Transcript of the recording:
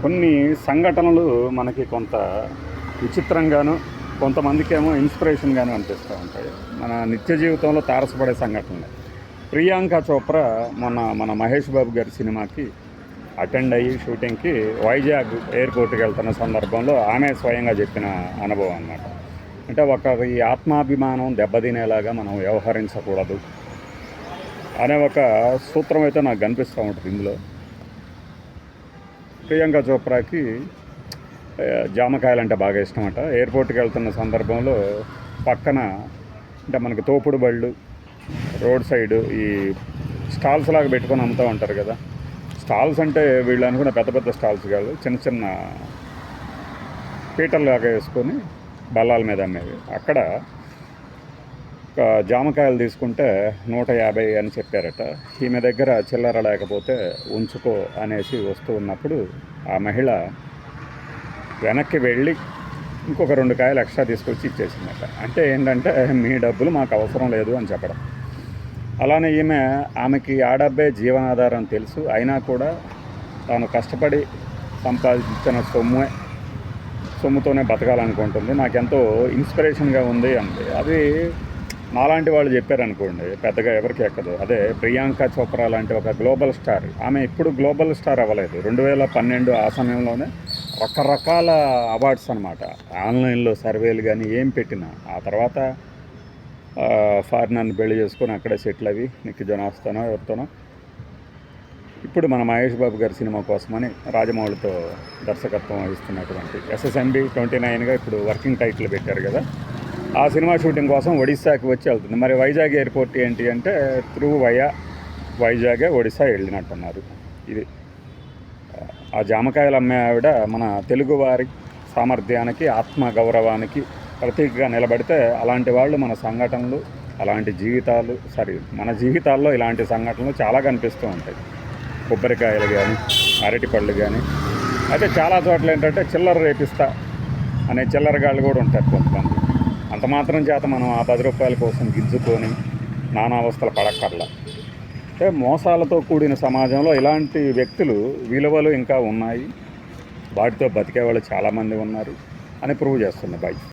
కొన్ని సంఘటనలు మనకి కొంత విచిత్రంగాను, కొంతమందికేమో ఇన్స్పిరేషన్గాను అనిపిస్తూ ఉంటాయి. మన నిత్య జీవితంలో తారసపడే సంఘటనలు. ప్రియాంక చోప్రా మన మహేష్ బాబు గారి సినిమాకి అటెండ్ అయ్యి షూటింగ్కి వైజాగ్ ఎయిర్పోర్ట్కి వెళ్తున్న సందర్భంలో ఆమె స్వయంగా చెప్పిన అనుభవం అన్నమాట. అంటే ఒకరి ఆత్మాభిమానం దెబ్బతినేలాగా మనం వ్యవహరించకూడదు అనే ఒక సూత్రం అయితే నాకు కనిపిస్తూ ఉంటుంది ఇందులో. ప్రియాంక చోప్రాకి జామకాయలు అంటే బాగా ఇష్టమట. ఎయిర్పోర్ట్కి వెళ్తున్న సందర్భంలో పక్కన అంటే మనకి తోపుడు బళ్ళు రోడ్ సైడు ఈ స్టాల్స్ లాగా పెట్టుకొని అమ్ముతూ ఉంటారు కదా. స్టాల్స్ అంటే వీళ్ళు అనుకున్న పెద్ద పెద్ద స్టాల్స్ కాదు, చిన్న చిన్న పీటర్లాగా వేసుకొని బల్లాల మీద అమ్మేవి. అక్కడ ఒక జామకాయలు తీసుకుంటే 150 అని చెప్పారట. ఈమె దగ్గర చిల్లర లేకపోతే ఉంచుకో అనేసి వస్తూ ఉన్నప్పుడు ఆ మహిళ వెనక్కి వెళ్ళి ఇంకొక 2 కాయలు ఎక్స్ట్రా తీసుకొచ్చి ఇచ్చేసిందట. అంటే ఏంటంటే మీ డబ్బులు మాకు అవసరం లేదు అని చెప్పడం. అలానే ఆమెకి ఆ డబ్బే జీవనాధారం తెలుసు, అయినా కూడా తాను కష్టపడి సంపాదించిన సొమ్ముతోనే బతకాలనుకుంటుంది. నాకెంతో ఇన్స్పిరేషన్గా ఉంది అంది. అది నాలాంటి వాళ్ళు చెప్పారనుకోండి పెద్దగా ఎవరికి ఎక్కదు. అదే ప్రియాంక చోప్రా లాంటి ఒక గ్లోబల్ స్టార్, ఆమె ఇప్పుడు గ్లోబల్ స్టార్ అవ్వలేదు. 2012 ఆ సమయంలోనే రకరకాల అవార్డ్స్ అనమాట. ఆన్లైన్లో సర్వేలు కానీ ఏం పెట్టినా. ఆ తర్వాత ఫారినర్ని పెళ్లి చేసుకొని అక్కడే సెటిల్ అవి నీకు జనాస్తానో ఎవరితోనో. ఇప్పుడు మన మహేష్ బాబు గారి సినిమా కోసమని రాజమౌళితో దర్శకత్వం వహిస్తున్నటువంటి SSMB 29గా ఇప్పుడు వర్కింగ్ టైటిల్ పెట్టారు కదా. ఆ సినిమా షూటింగ్ కోసం ఒడిశాకి వచ్చి వెళ్తుంది. మరి వైజాగ్ ఎయిర్పోర్ట్ ఏంటి అంటే త్రూ వైజాగే ఒడిశా వెళ్ళినట్టున్నారు. ఇది ఆ జామకాయలు అమ్మే ఆవిడ మన తెలుగువారి సామర్థ్యానికి, ఆత్మగౌరవానికి ప్రతీకగా నిలబడితే అలాంటి వాళ్ళు మన సంఘటనలు, అలాంటి జీవితాలు మన జీవితాల్లో ఇలాంటి సంఘటనలు చాలా కనిపిస్తూ ఉంటాయి. కొబ్బరికాయలు కానీ, అరటిపళ్ళు కానీ. అయితే చాలా చోట్ల ఏంటంటే చిల్లర రేపిస్తా అనే చిల్లరగాళ్ళు కూడా ఉంటారు కొంతమంది. అంత మాత్రం చేత మనం ఆ 10 రూపాయల కోసం గిజ్జుకొని నానావస్థలు పడక్కర్లా. అంటే మోసాలతో కూడిన సమాజంలో ఇలాంటి వ్యక్తులు విలువలు ఇంకా ఉన్నాయి, వాటితో బతికే వాళ్ళు చాలామంది ఉన్నారు అని ప్రూవ్ చేస్తుంది బాయ్.